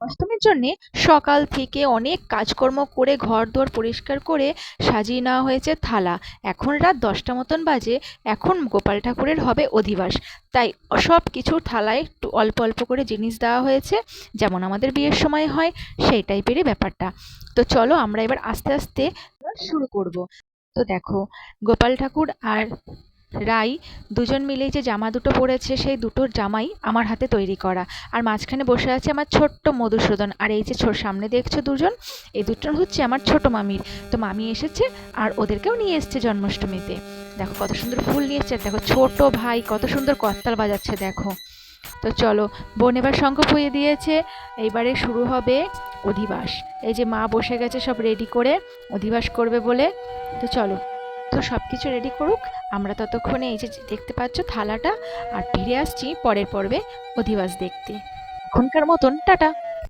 অষ্টমীর জন্যে সকাল থেকে অনেক কাজকর্ম করে ঘরদোর পরিষ্কার করে সাজিয়ে নেওয়া হয়েছে থালা। এখন রাত 10টা মতন বাজে। এখন গোপাল ঠাকুরের হবে অধিবাস। তাই সব কিছু থালায় একটু অল্প অল্প করে জিনিস দেওয়া হয়েছে, যেমন আমাদের বিয়ের সময় হয় সেই টাইপেরই ব্যাপারটা। তো চলো আমরা এবার আস্তে আস্তে শুরু করব। তো দেখো, গোপাল ঠাকুর আর রাই দুজন মিলেই যে জামা দুটো পরেছে, সেই দুটোর জামাই আমার হাতে তৈরি করা। আর মাঝখানে বসে আছে আমার ছোট্ট মধুসূদন। আর এই যে সামনে দেখছো দুজন, এই দুটো হচ্ছে আমার ছোট মামির। তো মামি এসেছে আর ওদেরকেও নিয়ে এসছে জন্মাষ্টমীতে। দেখো কত সুন্দর ফুল নিয়ে এসছে। দেখো ছোট ভাই কত সুন্দর করতাল বাজাচ্ছে দেখো। তো চলো, বোন এবার শঙ্খ ফুঁয়ে দিয়েছে। এইবারে শুরু হবে অধিবাস। এই যে মা বসে গেছে সব রেডি করে অধিবাস করবে বলে। তো চলো, তো সব কিছু রেডি করুক, আমরা ততক্ষণে এই যে দেখতে পাচ্ছ থালাটা, আর ফিরে আসছি পরের পর্বে অধিবাস দেখতে। এখনকার মতন টাটা।